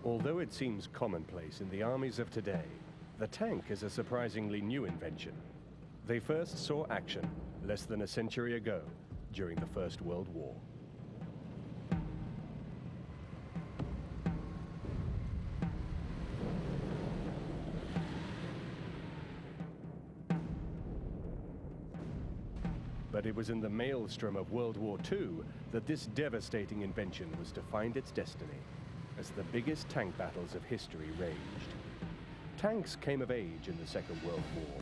Although it seems commonplace in the armies of today, the tank is a surprisingly new invention. They first saw action less than a century ago during the First World War. But it was in the maelstrom of World War II that this devastating invention was to find its destiny, as the biggest tank battles of history raged. Tanks came of age in the Second World War.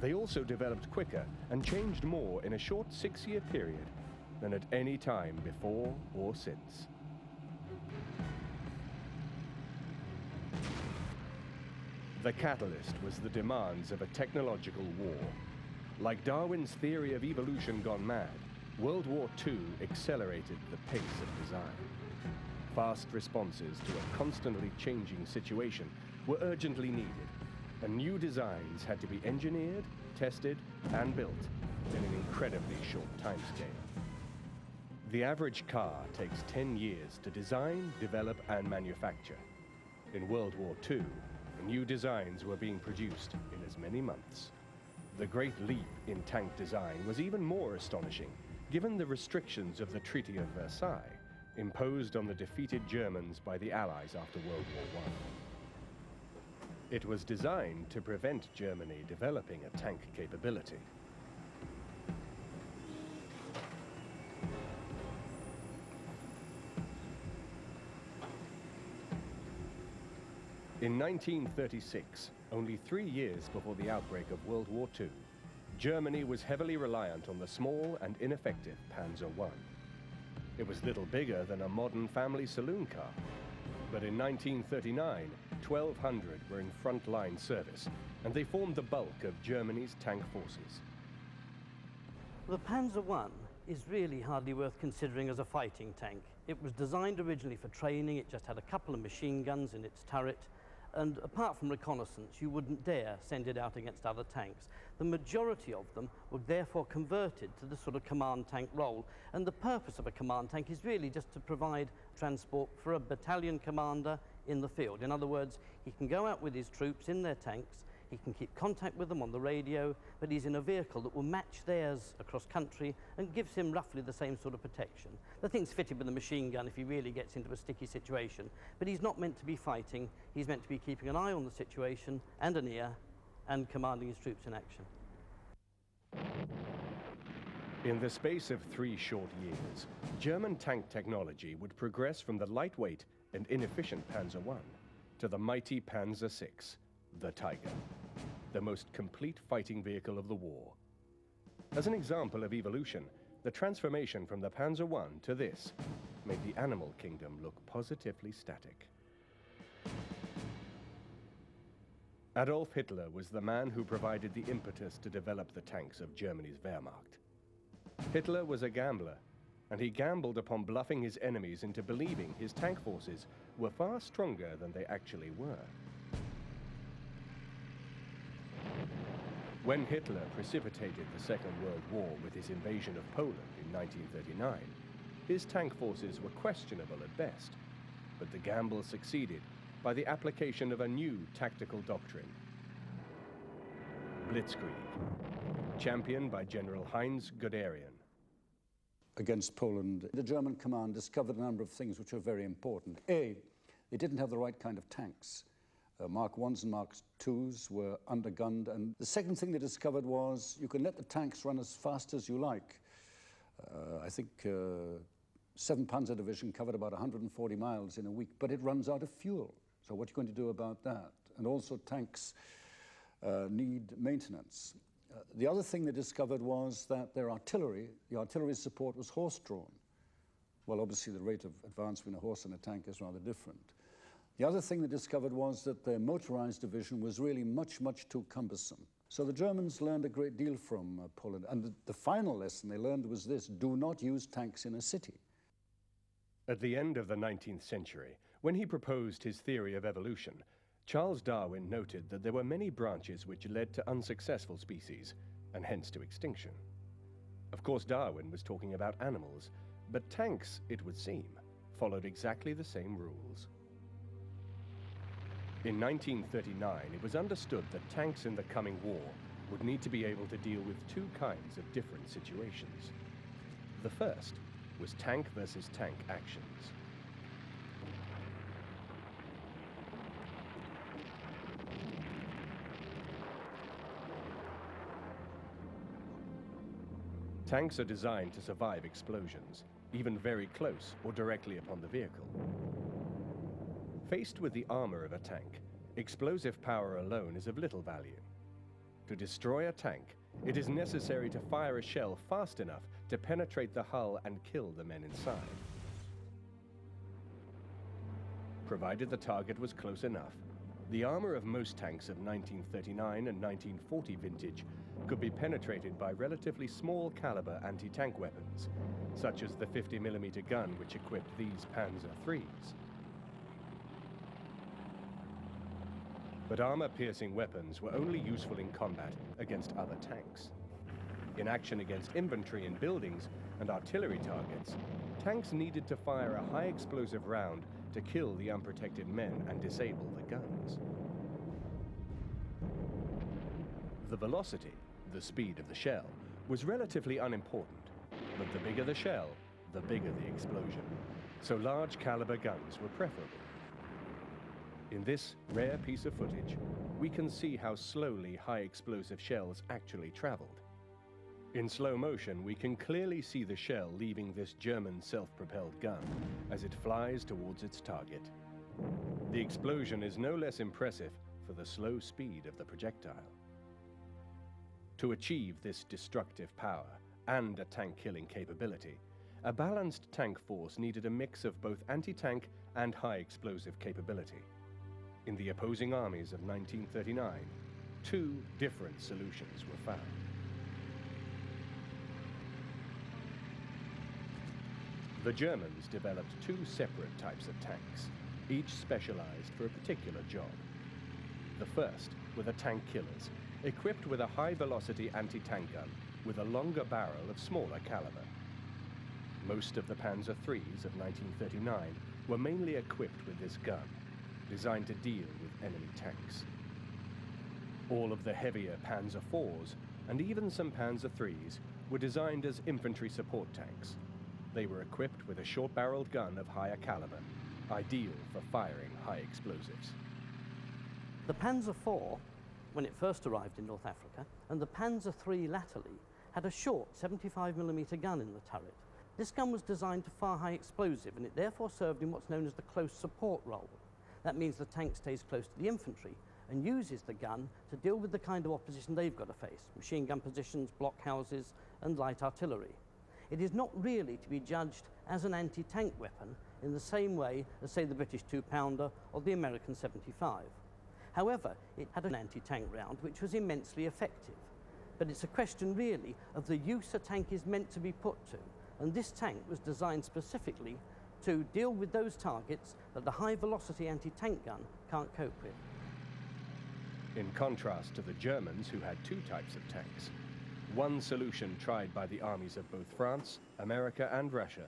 They also developed quicker and changed more in a short 6-year period than at any time before or since. The catalyst was the demands of a technological war. Like Darwin's theory of evolution gone mad, World War II accelerated the pace of design. Fast responses to a constantly changing situation were urgently needed, and new designs had to be engineered, tested, and built in an incredibly short timescale. The average car takes 10 years to design, develop, and manufacture. In World War II, new designs were being produced in as many months. The great leap in tank design was even more astonishing, given the restrictions of the Treaty of Versailles, imposed on the defeated Germans by the Allies after World War I. It was designed to prevent Germany developing a tank capability. In 1936, only 3 years before the outbreak of World War II, Germany was heavily reliant on the small and ineffective Panzer I. It was little bigger than a modern family saloon car. But in 1939, 1,200 were in front-line service, and they formed the bulk of Germany's tank forces. The Panzer I is really hardly worth considering as a fighting tank. It was designed originally for training. It just had a couple of machine guns in its turret. And apart from reconnaissance, you wouldn't dare send it out against other tanks. The majority of them were therefore converted to the sort of command tank role. And the purpose of a command tank is really just to provide transport for a battalion commander in the field. In other words, he can go out with his troops in their tanks, he can keep contact with them on the radio, but he's in a vehicle that will match theirs across country and gives him roughly the same sort of protection. The thing's fitted with a machine gun if he really gets into a sticky situation, but he's not meant to be fighting, he's meant to be keeping an eye on the situation and an ear and commanding his troops in action. In the space of 3 short years, German tank technology would progress from the lightweight and inefficient Panzer I to the mighty Panzer VI, the Tiger, the most complete fighting vehicle of the war. As an example of evolution, the transformation from the Panzer I to this made the animal kingdom look positively static. Adolf Hitler was the man who provided the impetus to develop the tanks of Germany's Wehrmacht. Hitler was a gambler, and he gambled upon bluffing his enemies into believing his tank forces were far stronger than they actually were. When Hitler precipitated the Second World War with his invasion of Poland in 1939, his tank forces were questionable at best, but the gamble succeeded by the application of a new tactical doctrine: Blitzkrieg, championed by General Heinz Guderian. Against Poland, the German command discovered a number of things which were very important. A, they didn't have the right kind of tanks. Mark 1s and Mark 2s were undergunned, and the second thing they discovered was you can let the tanks run as fast as you like. I think 7th Panzer Division covered about 140 miles in a week, but it runs out of fuel. So what are you going to do about that? And also tanks need maintenance. The other thing they discovered was that their artillery, the artillery support was horse-drawn. Well, obviously the rate of advance between a horse and a tank is rather different. The other thing they discovered was that their motorized division was really much, much too cumbersome. So the Germans learned a great deal from Poland. And the final lesson they learned was this: do not use tanks in a city. At the end of the 19th century, when he proposed his theory of evolution, Charles Darwin noted that there were many branches which led to unsuccessful species, and hence to extinction. Of course, Darwin was talking about animals, but tanks, it would seem, followed exactly the same rules. In 1939, it was understood that tanks in the coming war would need to be able to deal with two kinds of different situations. The first was tank versus tank actions. Tanks are designed to survive explosions, even very close or directly upon the vehicle. Faced with the armor of a tank, explosive power alone is of little value. To destroy a tank, it is necessary to fire a shell fast enough to penetrate the hull and kill the men inside. Provided the target was close enough, the armor of most tanks of 1939 and 1940 vintage could be penetrated by relatively small caliber anti-tank weapons, such as the 50mm gun which equipped these Panzer IIIs. But armor-piercing weapons were only useful in combat against other tanks. In action against infantry in buildings and artillery targets, tanks needed to fire a high-explosive round to kill the unprotected men and disable the guns. The velocity, the speed of the shell, was relatively unimportant, but the bigger the shell, the bigger the explosion. So large caliber guns were preferable. In this rare piece of footage, we can see how slowly high explosive shells actually traveled. In slow motion, we can clearly see the shell leaving this German self-propelled gun as it flies towards its target. The explosion is no less impressive for the slow speed of the projectile. To achieve this destructive power and a tank-killing capability, a balanced tank force needed a mix of both anti-tank and high-explosive capability. In the opposing armies of 1939, two different solutions were found. The Germans developed two separate types of tanks, each specialized for a particular job. The first were the tank killers, equipped with a high-velocity anti-tank gun with a longer barrel of smaller caliber. Most of the Panzer IIIs of 1939 were mainly equipped with this gun, designed to deal with enemy tanks. All of the heavier Panzer IVs and even some Panzer IIIs were designed as infantry support tanks. They were equipped with a short-barreled gun of higher caliber, ideal for firing high explosives. The Panzer IV, when it first arrived in North Africa, and the Panzer III latterly, had a short 75mm gun in the turret. This gun was designed to fire high explosive, and it therefore served in what's known as the close support role. That means the tank stays close to the infantry and uses the gun to deal with the kind of opposition they've got to face: machine gun positions, blockhouses, and light artillery. It is not really to be judged as an anti-tank weapon in the same way as, say, the British 2-pounder or the American 75. However, it had an anti-tank round which was immensely effective. But it's a question really of the use a tank is meant to be put to, and this tank was designed specifically to deal with those targets that the high-velocity anti-tank gun can't cope with. In contrast to the Germans, who had two types of tanks, one solution tried by the armies of both France, America, and Russia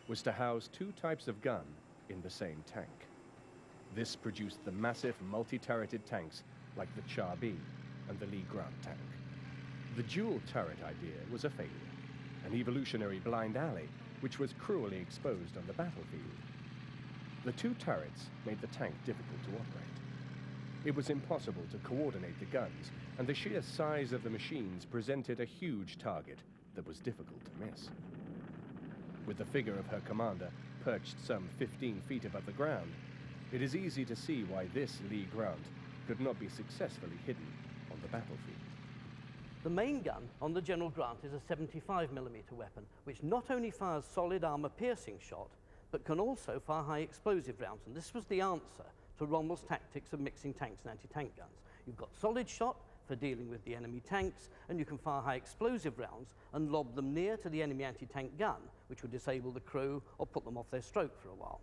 was to house two types of gun in the same tank. This produced the massive multi-turreted tanks like the Char B and the Lee Grant tank. The dual turret idea was a failure, an evolutionary blind alley which was cruelly exposed on the battlefield. The two turrets made the tank difficult to operate. It was impossible to coordinate the guns, and the sheer size of the machines presented a huge target that was difficult to miss. With the figure of her commander perched some 15 feet above the ground, it is easy to see why this Lee Grant could not be successfully hidden on the battlefield. The main gun on the General Grant is a 75mm weapon, which not only fires solid armor-piercing shot, but can also fire high explosive rounds, and this was the answer to Rommel's tactics of mixing tanks and anti-tank guns. You've got solid shot for dealing with the enemy tanks, and you can fire high explosive rounds and lob them near to the enemy anti-tank gun, which would disable the crew or put them off their stroke for a while.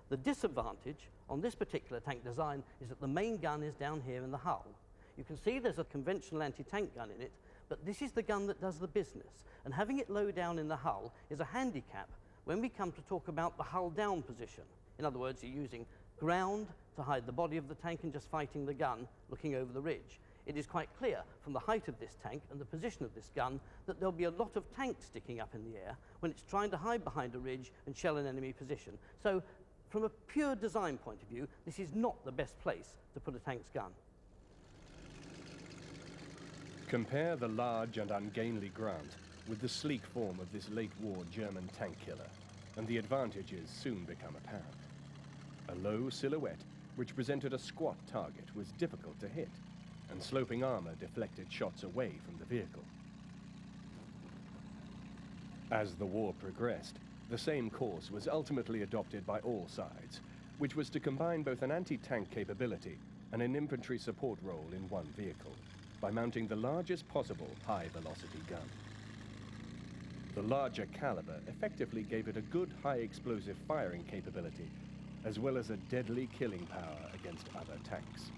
The disadvantage on this particular tank design is that the main gun is down here in the hull. You can see there's a conventional anti-tank gun in it, but this is the gun that does the business, and having it low down in the hull is a handicap when we come to talk about the hull down position. In other words, you're using ground to hide the body of the tank and just fighting the gun looking over the ridge. It is quite clear from the height of this tank and the position of this gun that there'll be a lot of tank sticking up in the air when it's trying to hide behind a ridge and shell an enemy position. So from a pure design point of view, this is not the best place to put a tank's gun. Compare the large and ungainly Grant with the sleek form of this late-war German tank killer, and the advantages soon become apparent. A low silhouette, which presented a squat target, was difficult to hit, and sloping armor deflected shots away from the vehicle. As the war progressed, the same course was ultimately adopted by all sides, which was to combine both an anti-tank capability and an infantry support role in one vehicle, by mounting the largest possible high-velocity gun. The larger caliber effectively gave it a good high-explosive firing capability, as well as a deadly killing power against other tanks.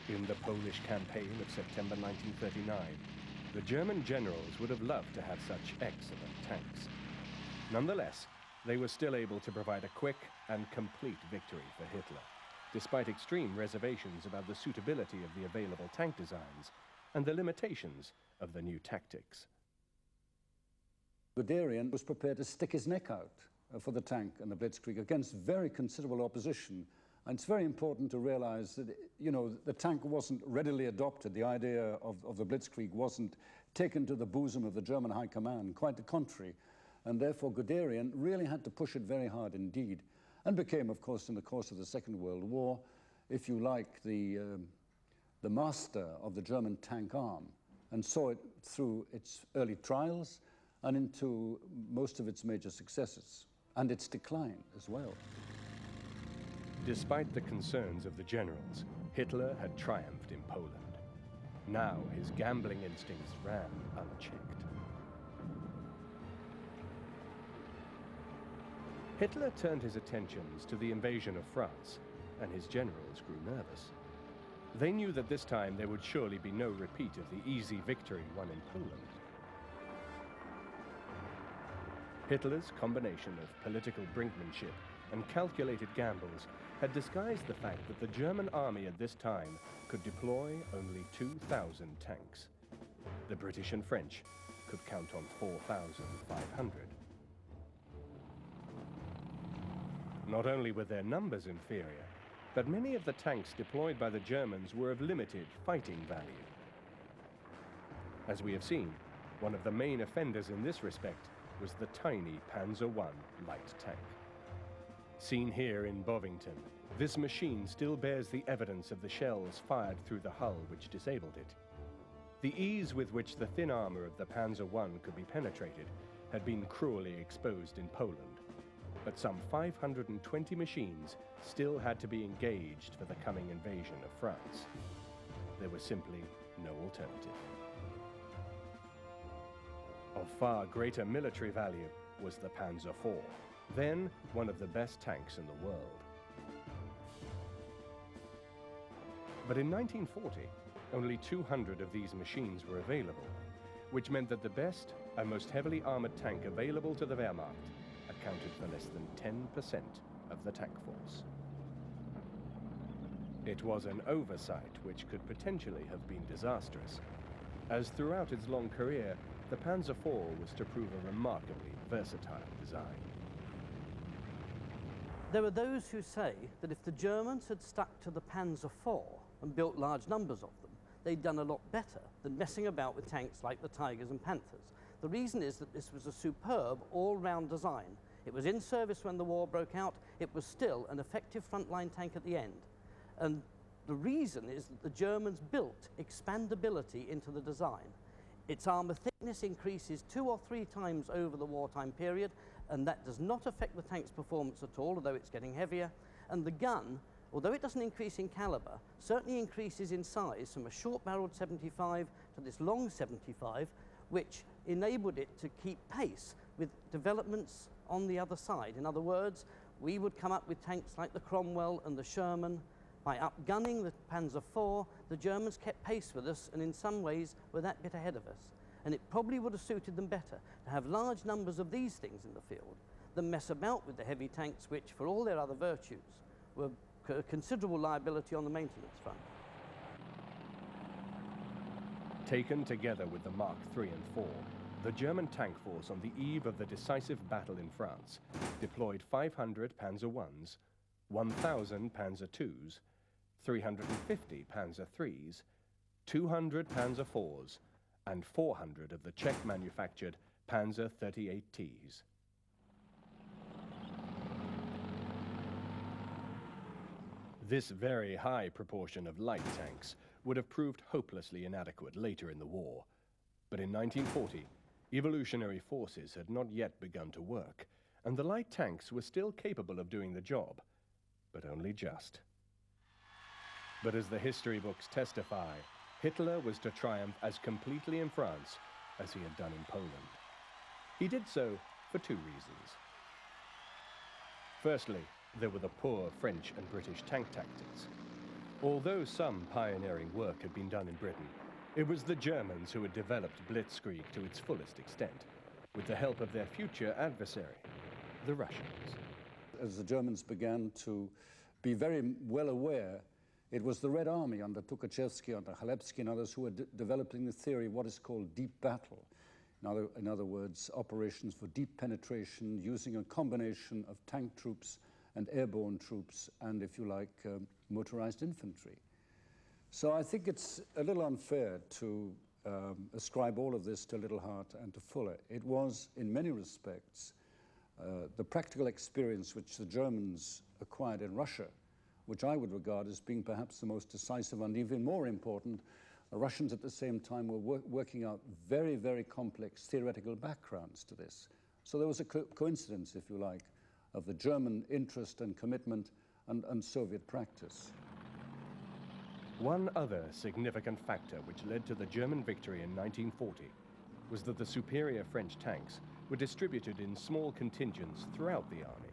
In the Polish campaign of September 1939, the German generals would have loved to have such excellent tanks. Nonetheless, they were still able to provide a quick and complete victory for Hitler, despite extreme reservations about the suitability of the available tank designs and the limitations of the new tactics. Guderian was prepared to stick his neck out for the tank and the Blitzkrieg against very considerable opposition. And it's very important to realize that, you know, the tank wasn't readily adopted. The idea of the Blitzkrieg wasn't taken to the bosom of the German High Command, quite the contrary. And therefore, Guderian really had to push it very hard indeed, and became, of course, in the course of the Second World War, if you like, the master of the German tank arm, and saw it through its early trials and into most of its major successes, and its decline as well. Despite the concerns of the generals, Hitler had triumphed in Poland. Now his gambling instincts ran unchecked. Hitler turned his attentions to the invasion of France, and his generals grew nervous. They knew that this time there would surely be no repeat of the easy victory won in Poland. Hitler's combination of political brinkmanship and calculated gambles had disguised the fact that the German army at this time could deploy only 2,000 tanks. The British and French could count on 4,500. Not only were their numbers inferior, but many of the tanks deployed by the Germans were of limited fighting value. As we have seen, one of the main offenders in this respect was the tiny Panzer I light tank. Seen here in Bovington, this machine still bears the evidence of the shells fired through the hull which disabled it. The ease with which the thin armor of the Panzer I could be penetrated had been cruelly exposed in Poland, but some 520 machines still had to be engaged for the coming invasion of France. There was simply no alternative. Of far greater military value was the Panzer IV, then one of the best tanks in the world. But in 1940, only 200 of these machines were available, which meant that the best and most heavily armored tank available to the Wehrmacht accounted for less than 10% of the tank force. It was an oversight which could potentially have been disastrous, as throughout its long career, the Panzer IV was to prove a remarkably versatile design. There are those who say that if the Germans had stuck to the Panzer IV and built large numbers of them, they'd done a lot better than messing about with tanks like the Tigers and Panthers. The reason is that this was a superb all-round design. It was in service when the war broke out. It was still an effective frontline tank at the end. And the reason is that the Germans built expandability into the design. Its armor thickness increases 2 or 3 times over the wartime period, and that does not affect the tank's performance at all, although it's getting heavier. And the gun, although it doesn't increase in caliber, certainly increases in size from a short-barreled 75 to this long 75, which enabled it to keep pace with developments on the other side. In other words, we would come up with tanks like the Cromwell and the Sherman. By upgunning the Panzer IV, the Germans kept pace with us, and in some ways were that bit ahead of us. And it probably would have suited them better to have large numbers of these things in the field them mess about with the heavy tanks, which, for all their other virtues, were a considerable liability on the maintenance front. Taken together with the Mark III and IV, the German tank force on the eve of the decisive battle in France deployed 500 Panzer Is, 1,000 Panzer IIs, 350 Panzer IIIs, 200 Panzer IVs, and 400 of the Czech-manufactured Panzer 38Ts. This very high proportion of light tanks would have proved hopelessly inadequate later in the war. But in 1940, evolutionary forces had not yet begun to work, and the light tanks were still capable of doing the job, but only just. But as the history books testify, Hitler was to triumph as completely in France as he had done in Poland. He did so for two reasons. Firstly, there were the poor French and British tank tactics. Although some pioneering work had been done in Britain, it was the Germans who had developed Blitzkrieg to its fullest extent, with the help of their future adversary, the Russians. As the Germans began to be very well aware, it was the Red Army under Tukhachevsky, under Chalebsky and others who were developing the theory of what is called deep battle. In other words, operations for deep penetration using a combination of tank troops and airborne troops and, if you like, motorized infantry. So I think it's a little unfair to ascribe all of this to Little Hart and to Fuller. It was, in many respects, the practical experience which the Germans acquired in Russia, which I would regard as being perhaps the most decisive and even more important. The Russians at the same time were working out very, very complex theoretical backgrounds to this. So there was a coincidence, if you like, of the German interest and commitment and Soviet practice. One other significant factor which led to the German victory in 1940 was that the superior French tanks were distributed in small contingents throughout the army.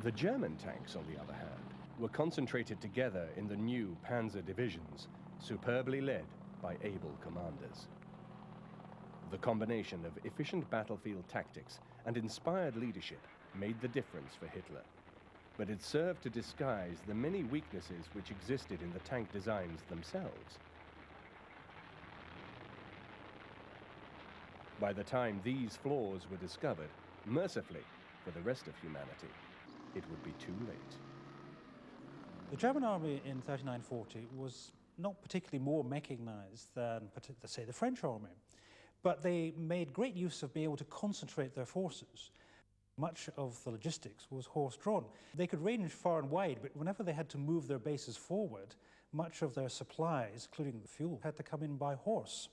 The German tanks, on the other hand, were concentrated together in the new Panzer divisions, superbly led by able commanders. The combination of efficient battlefield tactics and inspired leadership made the difference for Hitler, but it served to disguise the many weaknesses which existed in the tank designs themselves. By the time these flaws were discovered, mercifully for the rest of humanity, it would be too late. The German army in 39-40 was not particularly more mechanized than, say, the French army, but they made great use of being able to concentrate their forces. Much of the logistics was horse-drawn. They could range far and wide, but whenever they had to move their bases forward, much of their supplies, including the fuel, had to come in by horse.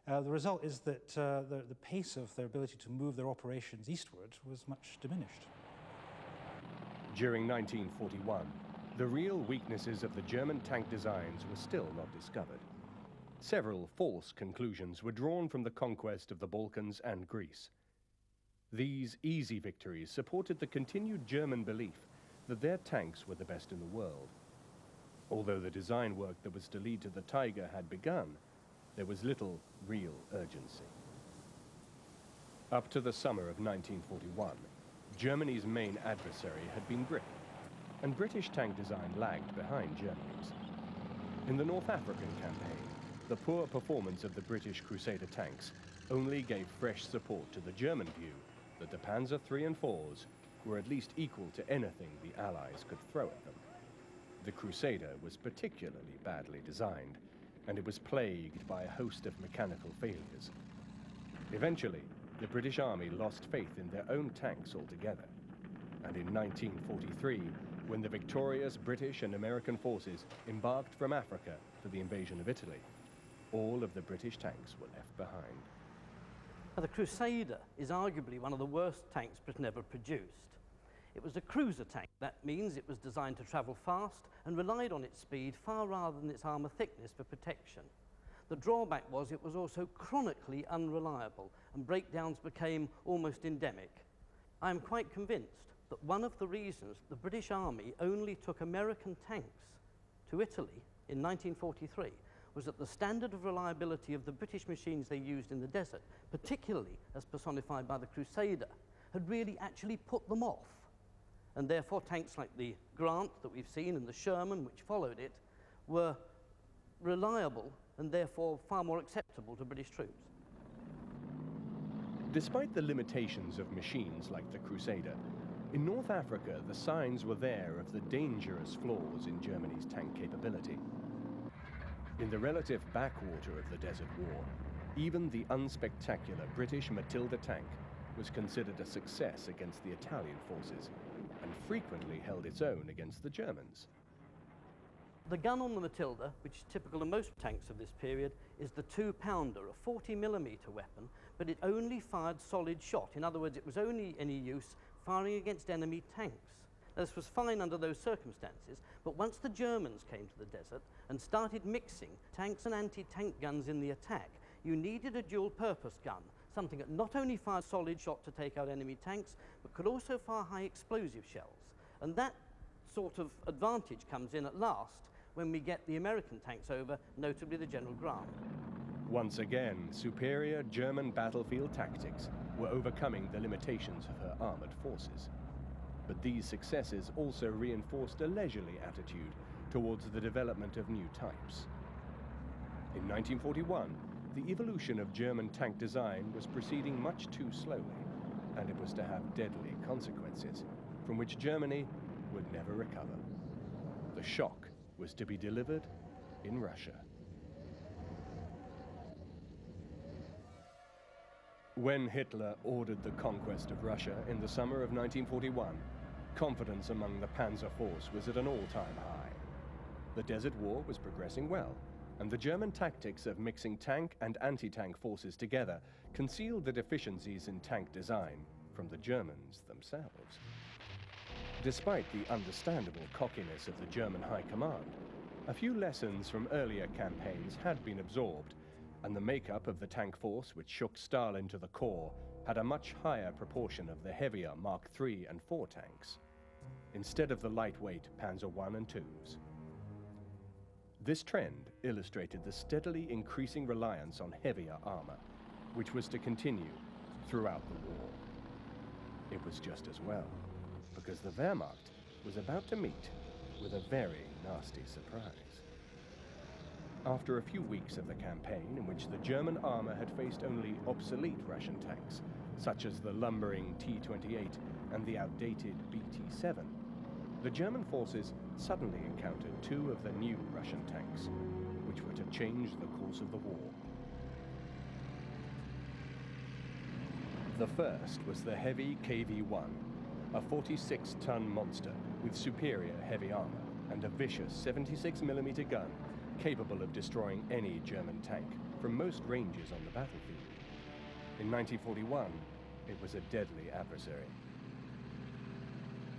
The result is that the pace of their ability to move their operations eastward was much diminished. During 1941, the real weaknesses of the German tank designs were still not discovered. Several false conclusions were drawn from the conquest of the Balkans and Greece. These easy victories supported the continued German belief that their tanks were the best in the world. Although the design work that was to lead to the Tiger had begun, there was little real urgency. Up to the summer of 1941, Germany's main adversary had been Britain, and British tank design lagged behind Germany's. In the North African campaign, the poor performance of the British Crusader tanks only gave fresh support to the German view that the Panzer III and IVs were at least equal to anything the Allies could throw at them. The Crusader was particularly badly designed, and it was plagued by a host of mechanical failures. Eventually, the British Army lost faith in their own tanks altogether, and in 1943, when the victorious British and American forces embarked from Africa for the invasion of Italy, all of the British tanks were left behind. Now, the Crusader is arguably one of the worst tanks Britain ever produced. It was a cruiser tank. That means it was designed to travel fast and relied on its speed far rather than its armour thickness for protection. The drawback was it was also chronically unreliable, and breakdowns became almost endemic. I am quite convinced that one of the reasons the British Army only took American tanks to Italy in 1943 was that the standard of reliability of the British machines they used in the desert, particularly as personified by the Crusader, had really actually put them off. And therefore tanks like the Grant that we've seen and the Sherman, which followed it, were reliable and therefore far more acceptable to British troops. Despite the limitations of machines like the Crusader, in North Africa the signs were there of the dangerous flaws in Germany's tank capability. In the relative backwater of the Desert War, even the unspectacular British Matilda tank was considered a success against the Italian forces and frequently held its own against the Germans. The gun on the Matilda, which is typical of most tanks of this period, is the 2-pounder, a 40mm weapon, but it only fired solid shot. In other words, it was only any use firing against enemy tanks. Now, this was fine under those circumstances, but once the Germans came to the desert and started mixing tanks and anti-tank guns in the attack, you needed a dual-purpose gun, something that not only fired solid shot to take out enemy tanks, but could also fire high explosive shells. And that sort of advantage comes in at last when we get the American tanks over, notably the General Grant. Once again, superior German battlefield tactics were overcoming the limitations of her armored forces. But these successes also reinforced a leisurely attitude towards the development of new types. In 1941, the evolution of German tank design was proceeding much too slowly, and it was to have deadly consequences, from which Germany would never recover. The shock was to be delivered in Russia. When Hitler ordered the conquest of Russia in the summer of 1941, confidence among the Panzer force was at an all-time high. The Desert War was progressing well, and the German tactics of mixing tank and anti-tank forces together concealed the deficiencies in tank design from the Germans themselves. Despite the understandable cockiness of the German High Command, a few lessons from earlier campaigns had been absorbed, and the makeup of the tank force which shook Stalin to the core had a much higher proportion of the heavier Mark III and IV tanks, instead of the lightweight Panzer I and IIs. This trend illustrated the steadily increasing reliance on heavier armor, which was to continue throughout the war. It was just as well, because the Wehrmacht was about to meet with a very nasty surprise. After a few weeks of the campaign, in which the German armor had faced only obsolete Russian tanks, such as the lumbering T-28 and the outdated BT-7, the German forces suddenly encountered two of the new Russian tanks, which were to change the course of the war. The first was the heavy KV-1, a 46-ton monster with superior heavy armor and a vicious 76mm gun capable of destroying any German tank from most ranges on the battlefield. In 1941, it was a deadly adversary.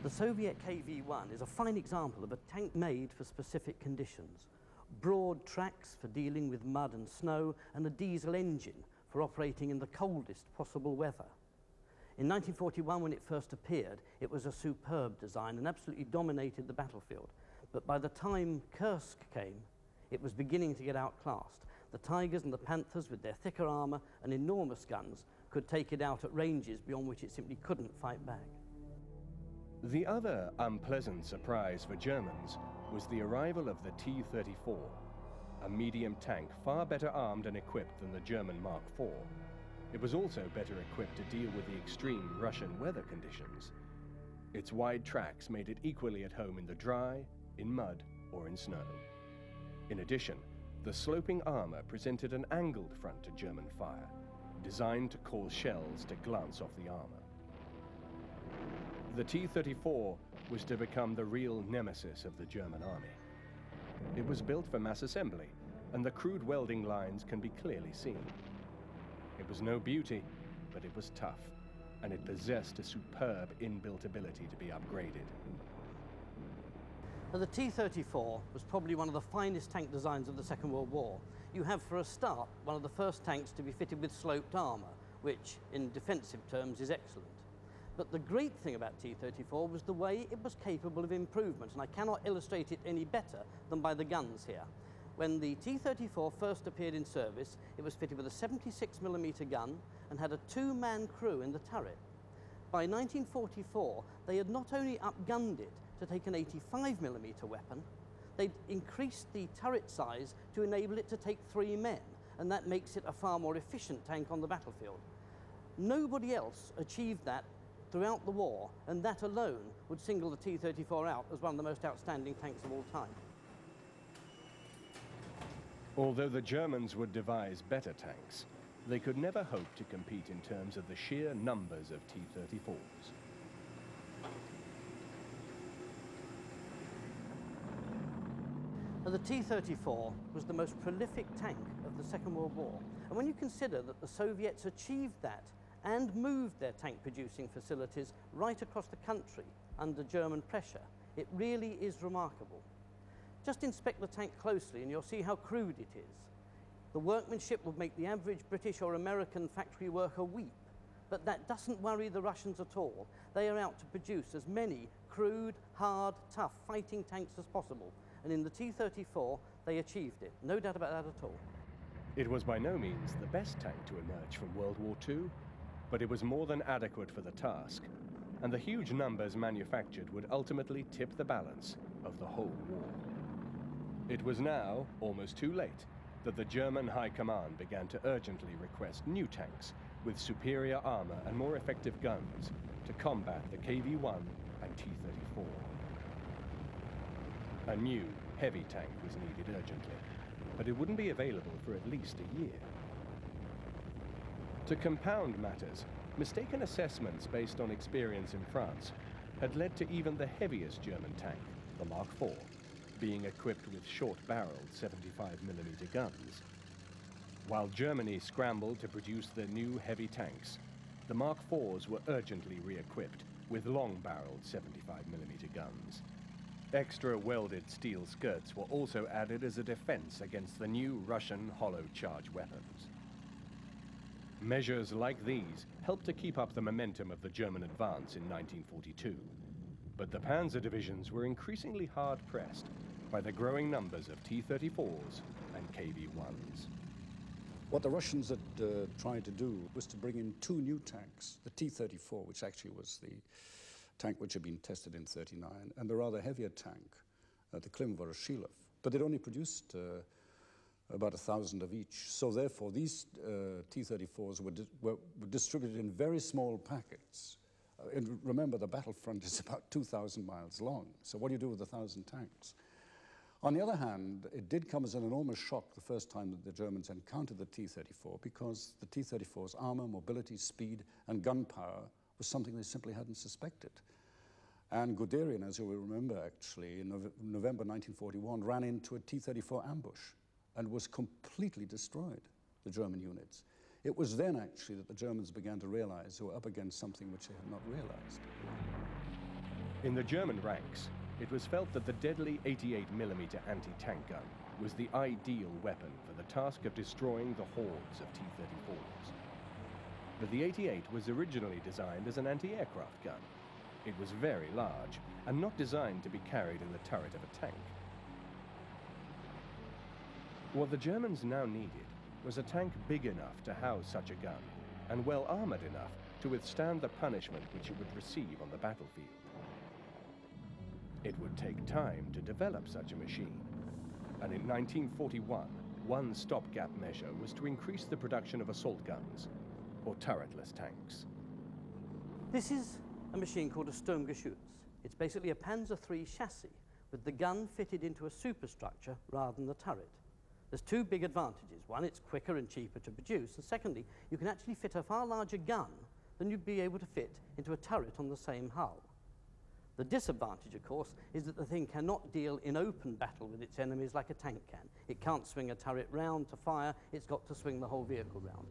The Soviet KV-1 is a fine example of a tank made for specific conditions. Broad tracks for dealing with mud and snow, and a diesel engine for operating in the coldest possible weather. In 1941, when it first appeared, it was a superb design and absolutely dominated the battlefield. But by the time Kursk came, it was beginning to get outclassed. The Tigers and the Panthers, with their thicker armor and enormous guns, could take it out at ranges beyond which it simply couldn't fight back. The other unpleasant surprise for Germans was the arrival of the T34, a medium tank far better armed and equipped than the German Mark IV. It was also better equipped to deal with the extreme Russian weather conditions. Its wide tracks made it equally at home in the dry, in mud, or in snow. In addition, the sloping armor presented an angled front to German fire, designed to cause shells to glance off the armor. The T-34 was to become the real nemesis of the German army. It was built for mass assembly, and the crude welding lines can be clearly seen. It was no beauty, but it was tough, and it possessed a superb inbuilt ability to be upgraded. Now, the T-34 was probably one of the finest tank designs of the Second World War. You have, for a start, one of the first tanks to be fitted with sloped armor, which, in defensive terms, is excellent. But the great thing about T-34 was the way it was capable of improvement, and I cannot illustrate it any better than by the guns here. When the T34 first appeared in service, it was fitted with a 76mm gun and had a two-man crew in the turret. By 1944, they had not only upgunned it to take an 85mm weapon, they'd increased the turret size to enable it to take 3 men, and that makes it a far more efficient tank on the battlefield. Nobody else achieved that throughout the war, and that alone would single the T-34 out as one of the most outstanding tanks of all time. Although the Germans would devise better tanks, they could never hope to compete in terms of the sheer numbers of T-34s. The T-34 was the most prolific tank of the Second World War. And when you consider that the Soviets achieved that and moved their tank-producing facilities right across the country under German pressure, it really is remarkable. Just inspect the tank closely and you'll see how crude it is. The workmanship would make the average British or American factory worker weep. But that doesn't worry the Russians at all. They are out to produce as many crude, hard, tough fighting tanks as possible. And in the T-34, they achieved it. No doubt about that at all. It was by no means the best tank to emerge from World War II, but it was more than adequate for the task, and the huge numbers manufactured would ultimately tip the balance of the whole war. It was now almost too late that the German High Command began to urgently request new tanks with superior armor and more effective guns to combat the KV-1 and T-34. A new, heavy tank was needed urgently, but it wouldn't be available for at least a year. To compound matters, mistaken assessments based on experience in France had led to even the heaviest German tank, the Mark IV, being equipped with short-barreled 75mm guns. While Germany scrambled to produce the new heavy tanks, the Mark IVs were urgently re-equipped with long-barreled 75mm guns. Extra welded steel skirts were also added as a defense against the new Russian hollow charge weapons. Measures like these helped to keep up the momentum of the German advance in 1942, but the Panzer divisions were increasingly hard-pressed by the growing numbers of T-34s and KV-1s. What the Russians had tried to do was to bring in two new tanks, the T-34, which actually was the tank which had been tested in '39, and the rather heavier tank, the Klim-Voroshilov. But they'd only produced about 1,000 of each. So therefore, these T-34s were distributed in very small packets. And remember, the battlefront is about 2,000 miles long. So what do you do with 1,000 tanks? On the other hand, it did come as an enormous shock the first time that the Germans encountered the T-34, because the T-34's armor, mobility, speed, and gunpowder was something they simply hadn't suspected. And Guderian, as you will remember, actually, in November 1941, ran into a T-34 ambush and was completely destroyed, the German units. It was then, actually, that the Germans began to realize they were up against something which they had not realized. In the German ranks, it was felt that the deadly 88mm anti-tank gun was the ideal weapon for the task of destroying the hordes of T-34s. But the 88 was originally designed as an anti-aircraft gun. It was very large and not designed to be carried in the turret of a tank. What the Germans now needed was a tank big enough to house such a gun and well armored enough to withstand the punishment which it would receive on the battlefield. It would take time to develop such a machine, and in 1941, one stopgap measure was to increase the production of assault guns, or turretless tanks. This is a machine called a Stonkers. It's basically a Panzer III chassis with the gun fitted into a superstructure rather than the turret. There's two big advantages. One, it's quicker and cheaper to produce, and secondly, you can actually fit a far larger gun than you'd be able to fit into a turret on the same hull. The disadvantage, of course, is that the thing cannot deal in open battle with its enemies like a tank can. It can't swing a turret round to fire, it's got to swing the whole vehicle round.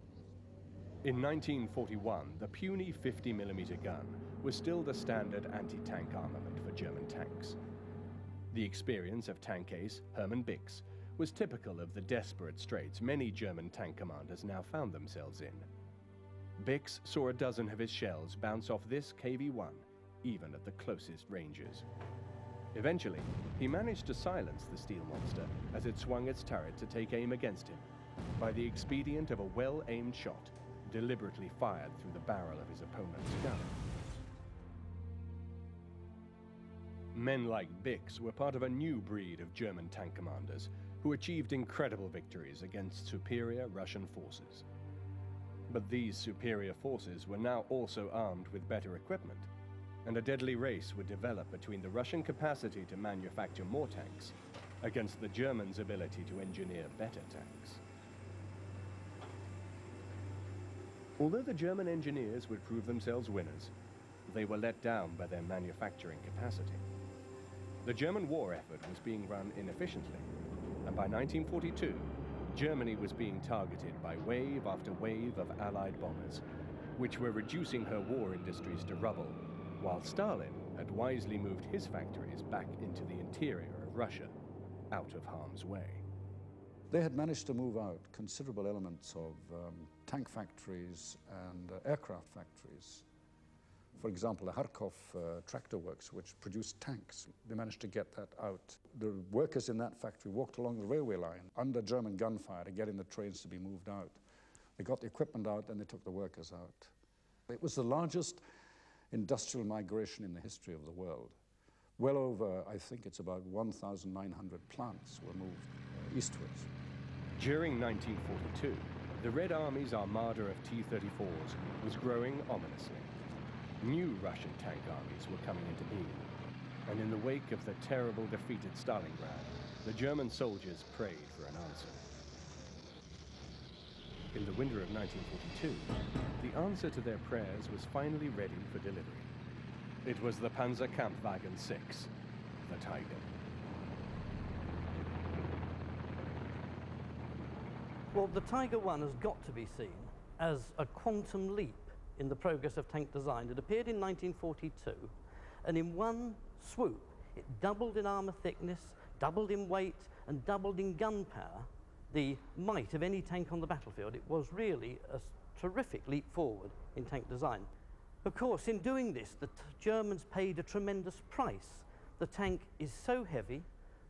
In 1941, the puny 50mm gun was still the standard anti-tank armament for German tanks. The experience of tank ace Hermann Bix was typical of the desperate straits many German tank commanders now found themselves in. Bix saw a dozen of his shells bounce off this KV-1, even at the closest ranges. Eventually, he managed to silence the steel monster as it swung its turret to take aim against him by the expedient of a well-aimed shot deliberately fired through the barrel of his opponent's gun. Men like Bix were part of a new breed of German tank commanders who achieved incredible victories against superior Russian forces. But these superior forces were now also armed with better equipment, and a deadly race would develop between the Russian capacity to manufacture more tanks against the Germans' ability to engineer better tanks. Although the German engineers would prove themselves winners, they were let down by their manufacturing capacity. The German war effort was being run inefficiently, and by 1942, Germany was being targeted by wave after wave of Allied bombers, which were reducing her war industries to rubble, while Stalin had wisely moved his factories back into the interior of Russia, out of harm's way. They had managed to move out considerable elements of tank factories and aircraft factories. For example, the Kharkov tractor works, which produced tanks. They managed to get that out. The workers in that factory walked along the railway line under German gunfire to getting the trains to be moved out. They got the equipment out, then they took the workers out. It was the largest industrial migration in the history of the world. Well over, I think it's about 1,900 plants were moved eastwards. During 1942, the Red Army's armada of T-34s was growing ominously. New Russian tank armies were coming into being, and in the wake of the terrible defeat at Stalingrad, the German soldiers prayed for an answer. In the winter of 1942, the answer to their prayers was finally ready for delivery. It was the Panzer Kampfwagen 6, the Tiger. Well, the Tiger I has got to be seen as a quantum leap in the progress of tank design. It appeared in 1942, and in one swoop, it doubled in armour thickness, doubled in weight, and doubled in gun power, the might of any tank on the battlefield. It was really a terrific leap forward in tank design. Of course, in doing this, the Germans paid a tremendous price. The tank is so heavy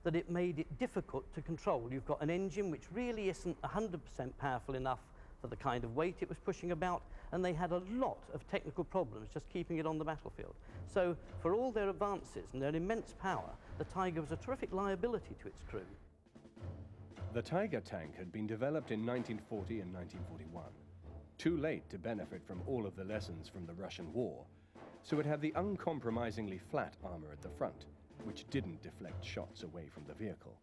that it made it difficult to control. You've got an engine which really isn't 100% powerful enough for the kind of weight it was pushing about, and they had a lot of technical problems just keeping it on the battlefield. So for all their advances and their immense power, the Tiger was a terrific liability to its crew. The Tiger tank had been developed in 1940 and 1941, too late to benefit from all of the lessons from the Russian war, so it had the uncompromisingly flat armor at the front, which didn't deflect shots away from the vehicle.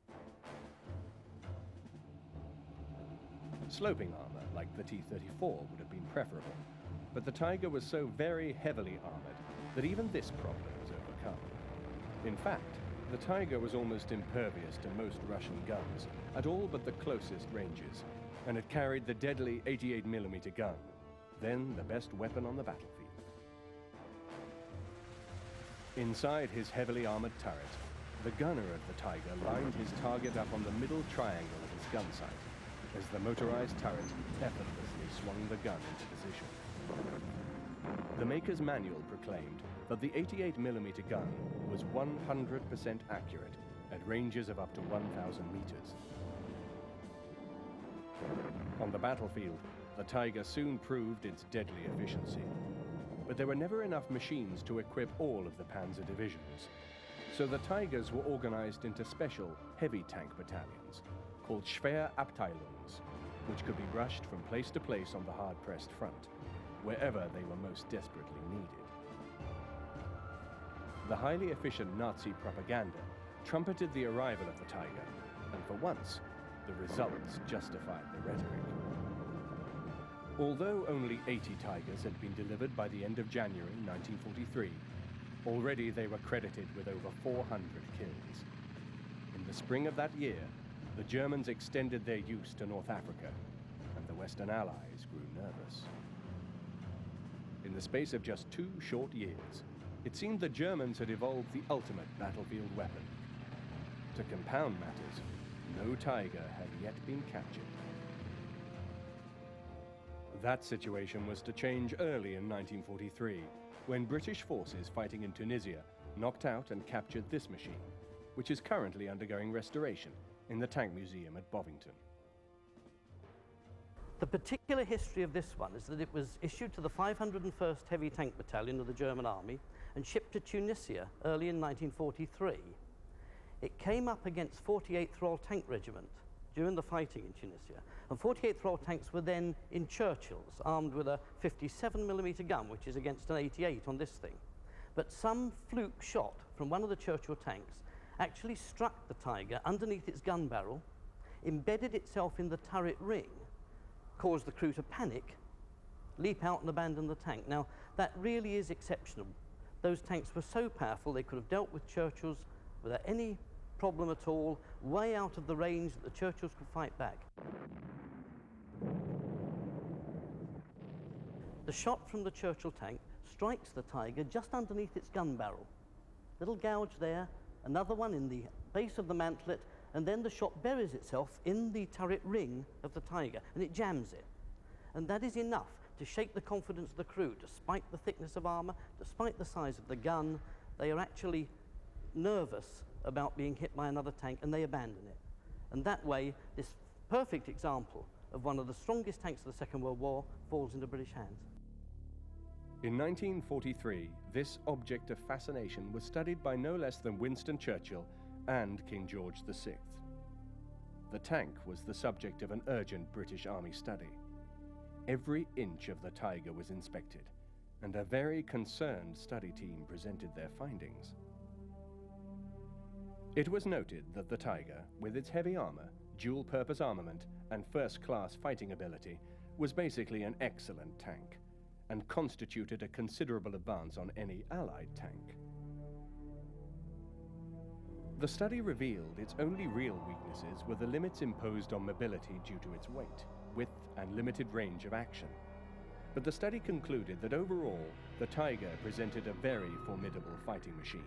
Sloping armor, like the T34, would have been preferable, but the Tiger was so very heavily armored that even this problem was overcome. In fact, the Tiger was almost impervious to most Russian guns at all but the closest ranges, and it carried the deadly 88mm gun, then the best weapon on the battlefield. Inside his heavily armored turret, the gunner of the Tiger lined his target up on the middle triangle of his gun sight as the motorized turret effortlessly swung the gun into position. The maker's manual proclaimed that the 88mm gun was 100% accurate at ranges of up to 1,000 meters. On the battlefield, the Tiger soon proved its deadly efficiency. But there were never enough machines to equip all of the Panzer divisions. So the Tigers were organized into special heavy tank battalions called Schwerabteilungs, which could be rushed from place to place on the hard-pressed front, wherever they were most desperately needed. The highly efficient Nazi propaganda trumpeted the arrival of the Tiger, and for once, the results justified the rhetoric. Although only 80 Tigers had been delivered by the end of January 1943, already they were credited with over 400 kills. In the spring of that year, the Germans extended their use to North Africa, and the Western Allies grew nervous. In the space of just 2 short years, it seemed the Germans had evolved the ultimate battlefield weapon. To compound matters, no Tiger had yet been captured. That situation was to change early in 1943, when British forces fighting in Tunisia knocked out and captured this machine, which is currently undergoing restoration in the Tank Museum at Bovington. The particular history of this one is that it was issued to the 501st Heavy Tank Battalion of the German Army and shipped to Tunisia early in 1943. It came up against 48th Royal Tank Regiment during the fighting in Tunisia, and 48th Royal Tanks were then in Churchills, armed with a 57mm gun, which is against an 88 on this thing. But some fluke shot from one of the Churchill tanks actually struck the Tiger underneath its gun barrel, embedded itself in the turret ring, caused the crew to panic, leap out and abandon the tank. Now, that really is exceptional. Those tanks were so powerful they could have dealt with Churchills without any problem at all, way out of the range that the Churchills could fight back. The shot from the Churchill tank strikes the Tiger just underneath its gun barrel. Little gouge there, another one in the base of the mantlet, and then the shot buries itself in the turret ring of the Tiger, and it jams it. And that is enough to shake the confidence of the crew. Despite the thickness of armour, despite the size of the gun, they are actually nervous about being hit by another tank, and they abandon it. And that way, this perfect example of one of the strongest tanks of the Second World War falls into British hands. In 1943, this object of fascination was studied by no less than Winston Churchill and King George VI. The tank was the subject of an urgent British Army study. Every inch of the Tiger was inspected, and a very concerned study team presented their findings. It was noted that the Tiger, with its heavy armor, dual-purpose armament, and first-class fighting ability, was basically an excellent tank, and constituted a considerable advance on any Allied tank. The study revealed its only real weaknesses were the limits imposed on mobility due to its weight, width, and limited range of action. But the study concluded that overall, the Tiger presented a very formidable fighting machine,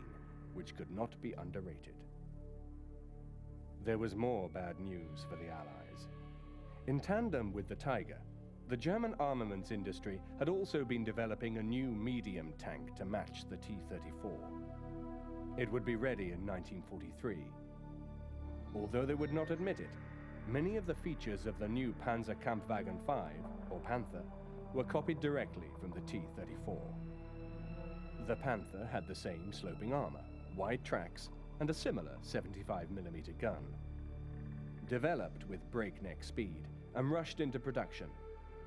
which could not be underrated. There was more bad news for the Allies. In tandem with the Tiger, the German armaments industry had also been developing a new medium tank to match the T34. It would be ready in 1943. Although they would not admit it, many of the features of the new Panzer Kampfwagen 5, or Panther, were copied directly from the T34. The Panther had the same sloping armor, wide tracks, and a similar 75mm gun. Developed with breakneck speed and rushed into production,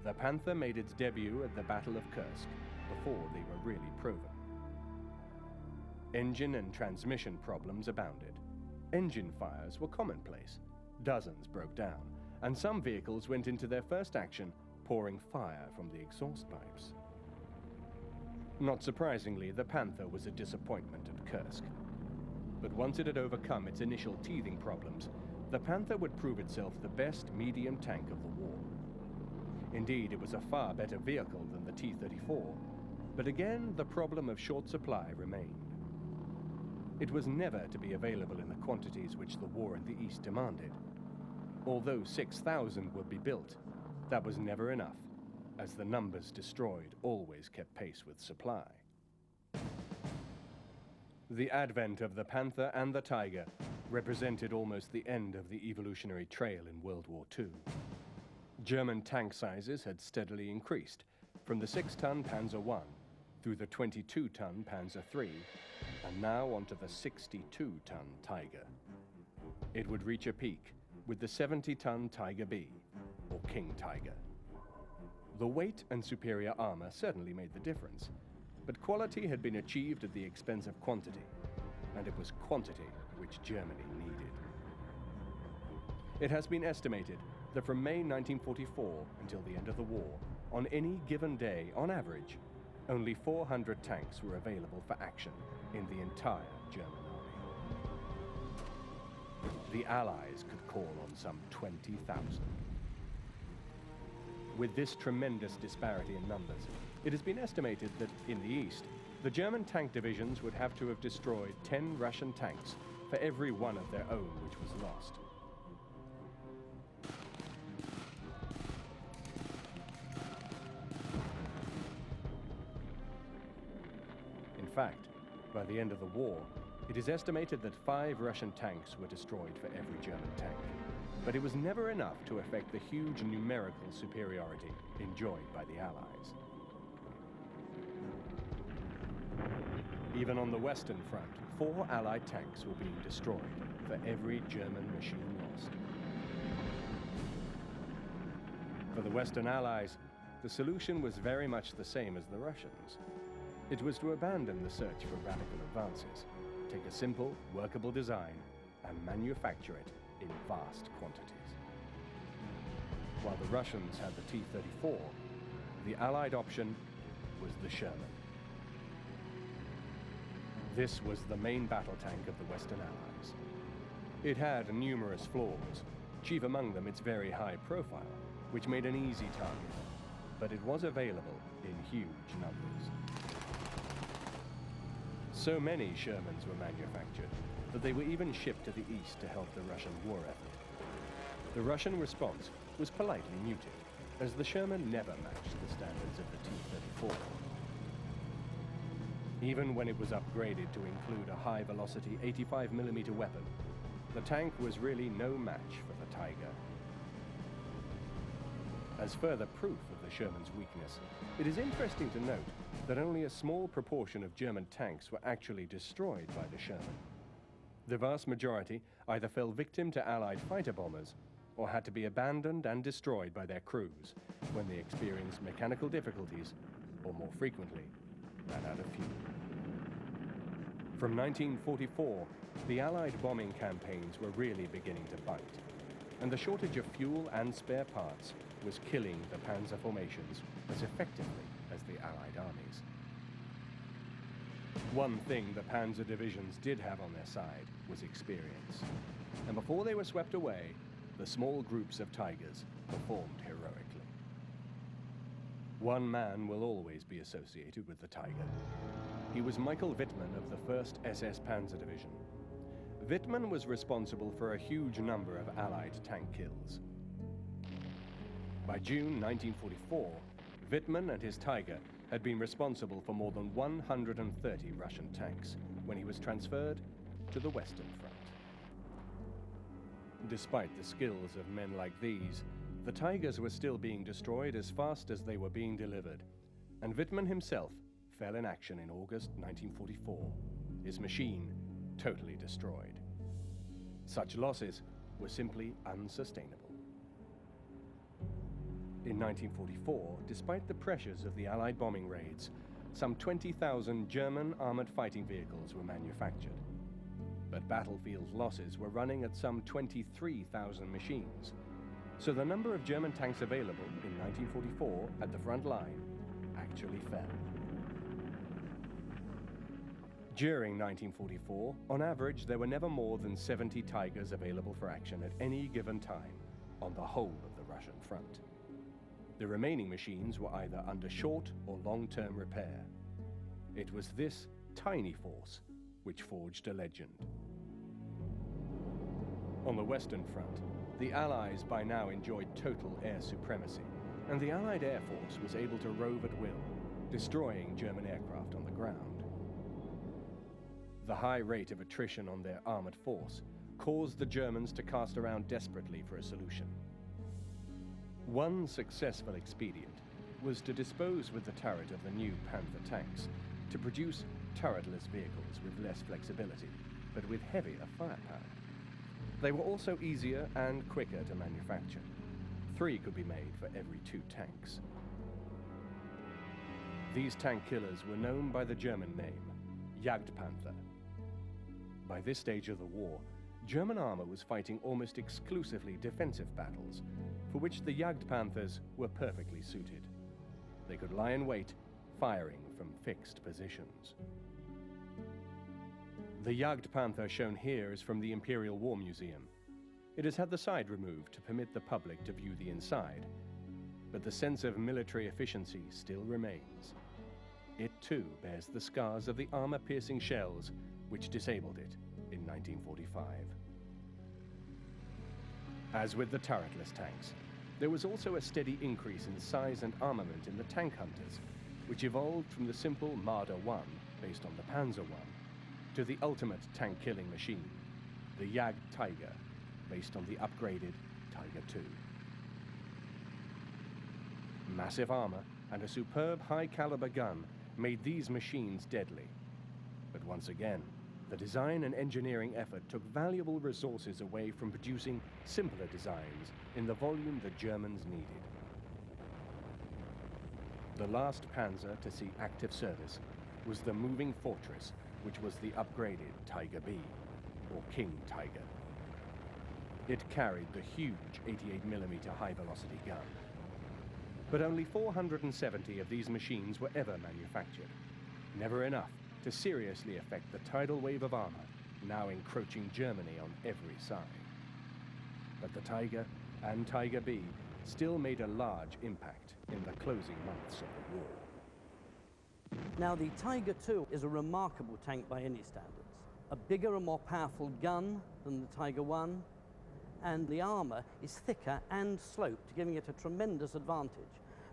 the Panther made its debut at the Battle of Kursk before they were really proven. Engine and transmission problems abounded. Engine fires were commonplace. Dozens broke down, and some vehicles went into their first action pouring fire from the exhaust pipes. Not surprisingly, the Panther was a disappointment at Kursk. But once it had overcome its initial teething problems, the Panther would prove itself the best medium tank of the war. Indeed, it was a far better vehicle than the T-34, but again, the problem of short supply remained. It was never to be available in the quantities which the war in the East demanded. Although 6,000 would be built, that was never enough, as the numbers destroyed always kept pace with supply. The advent of the Panther and the Tiger represented almost the end of the evolutionary trail in World War II. German tank sizes had steadily increased, from the 6-ton Panzer I through the 22-ton Panzer III, and now onto the 62-ton Tiger. It would reach a peak with the 70-ton Tiger B, or King Tiger. The weight and superior armor certainly made the difference, but quality had been achieved at the expense of quantity, and it was quantity which Germany needed. It has been estimated that from May 1944 until the end of the war, on any given day, on average, only 400 tanks were available for action in the entire German army. The Allies could call on some 20,000. With this tremendous disparity in numbers, it has been estimated that in the East, the German tank divisions would have to have destroyed 10 Russian tanks for every one of their own which was lost. In fact, By the end of the war, it is estimated that 5 Russian tanks were destroyed for every German tank. But it was never enough to affect the huge numerical superiority enjoyed by the Allies. Even on the Western Front, 4 Allied tanks were being destroyed for every German machine lost. For the Western Allies, the solution was very much the same as the Russians. It was to abandon the search for radical advances, take a simple, workable design, and manufacture it in vast quantities. While the Russians had the T34, the Allied option was the Sherman. This was the main battle tank of the Western Allies. It had numerous flaws, chief among them its very high profile, which made an easy target, but it was available in huge numbers. So many Shermans were manufactured that they were even shipped to the east to help the Russian war effort. The Russian response was politely muted, as the Sherman never matched the standards of the T-34. Even when it was upgraded to include a high-velocity 85mm weapon, the tank was really no match for the Tiger. As further proof of the Sherman's weakness, it is interesting to note that only a small proportion of German tanks were actually destroyed by the Sherman. The vast majority either fell victim to Allied fighter bombers or had to be abandoned and destroyed by their crews when they experienced mechanical difficulties or, more frequently, ran out of fuel. From 1944, the Allied bombing campaigns were really beginning to bite, and the shortage of fuel and spare parts was killing the Panzer formations as effectively as the Allied armies. One thing the Panzer divisions did have on their side was experience, and before they were swept away, the small groups of Tigers performed heroically. One man will always be associated with the Tiger. He was Michael Wittmann of the 1st SS Panzer Division. Wittmann was responsible for a huge number of Allied tank kills. By June 1944, Wittmann and his Tiger had been responsible for more than 130 Russian tanks when he was transferred to the Western Front. Despite the skills of men like these, the Tigers were still being destroyed as fast as they were being delivered, and Wittmann himself fell in action in August 1944, his machine totally destroyed. Such losses were simply unsustainable. In 1944, despite the pressures of the Allied bombing raids, some 20,000 German armored fighting vehicles were manufactured. But battlefield losses were running at some 23,000 machines, so the number of German tanks available in 1944 at the front line actually fell. During 1944, on average, there were never more than 70 Tigers available for action at any given time on the whole of the Russian front. The remaining machines were either under short or long-term repair. It was this tiny force which forged a legend. On the Western Front, the Allies by now enjoyed total air supremacy, and the Allied Air Force was able to rove at will, destroying German aircraft on the ground. The high rate of attrition on their armored force caused the Germans to cast around desperately for a solution. One successful expedient was to dispose with the turret of the new Panther tanks to produce turretless vehicles with less flexibility, but with heavier firepower. They were also easier and quicker to manufacture. 3 could be made for every 2 tanks. These tank killers were known by the German name, Jagdpanther. By this stage of the war, German armor was fighting almost exclusively defensive battles, for which the Jagdpanthers were perfectly suited. They could lie in wait, firing from fixed positions. The Jagdpanther shown here is from the Imperial War Museum. It has had the side removed to permit the public to view the inside, but the sense of military efficiency still remains. It too bears the scars of the armor-piercing shells which disabled it in 1945. As with the turretless tanks, there was also a steady increase in size and armament in the tank hunters, which evolved from the simple Marder I, based on the Panzer I, to the ultimate tank-killing machine, the Jagd Tiger, based on the upgraded Tiger II. Massive armor and a superb high-caliber gun made these machines deadly. But once again, the design and engineering effort took valuable resources away from producing simpler designs in the volume the Germans needed. The last Panzer to see active service was the Moving Fortress, which was the upgraded Tiger B, or King Tiger. It carried the huge 88mm high-velocity gun. But only 470 of these machines were ever manufactured, never enough to seriously affect the tidal wave of armor now encroaching Germany on every side. But the Tiger and Tiger B still made a large impact in the closing months of the war. Now, the Tiger II is a remarkable tank by any standards. A bigger and more powerful gun than the Tiger I, and the armor is thicker and sloped, giving it a tremendous advantage.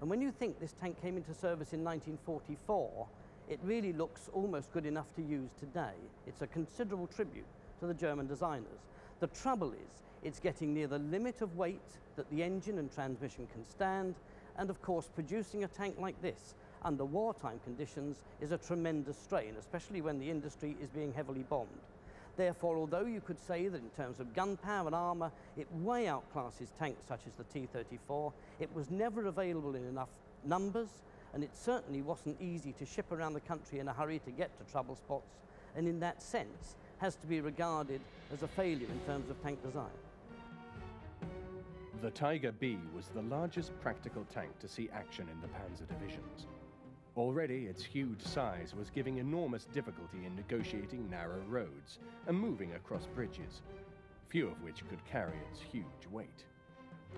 And when you think this tank came into service in 1944, it really looks almost good enough to use today. It's a considerable tribute to the German designers. The trouble is, it's getting near the limit of weight that the engine and transmission can stand, and of course, producing a tank like this under wartime conditions is a tremendous strain, especially when the industry is being heavily bombed. Therefore, although you could say that in terms of gun power and armor, it way outclasses tanks such as the T34, it was never available in enough numbers, and it certainly wasn't easy to ship around the country in a hurry to get to trouble spots, and in that sense, has to be regarded as a failure in terms of tank design. The Tiger B was the largest practical tank to see action in the Panzer divisions. Already, its huge size was giving enormous difficulty in negotiating narrow roads and moving across bridges, few of which could carry its huge weight.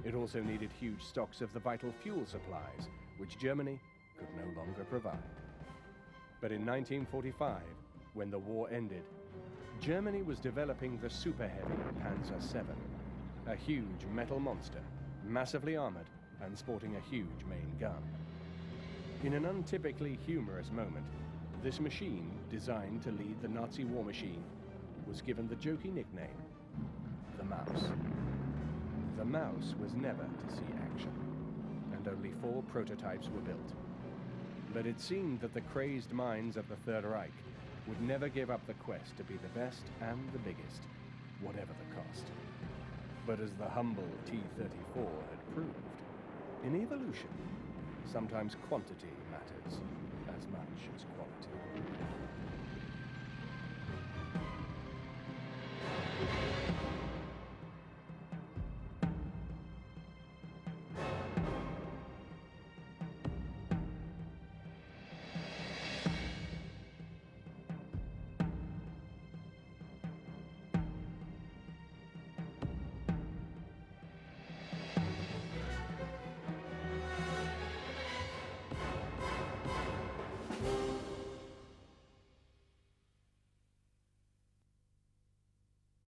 It also needed huge stocks of the vital fuel supplies, which Germany could no longer provide. But in 1945, when the war ended, Germany was developing the super-heavy Panzer VII, a huge metal monster, massively armored and sporting a huge main gun. In an untypically humorous moment, this machine, designed to lead the Nazi war machine, was given the jokey nickname, the Mouse. The Mouse was never to see action, and only 4 prototypes were built. But it seemed that the crazed minds of the Third Reich would never give up the quest to be the best and the biggest, whatever the cost. But as the humble T34 had proved, in evolution, sometimes quantity matters as much as quality.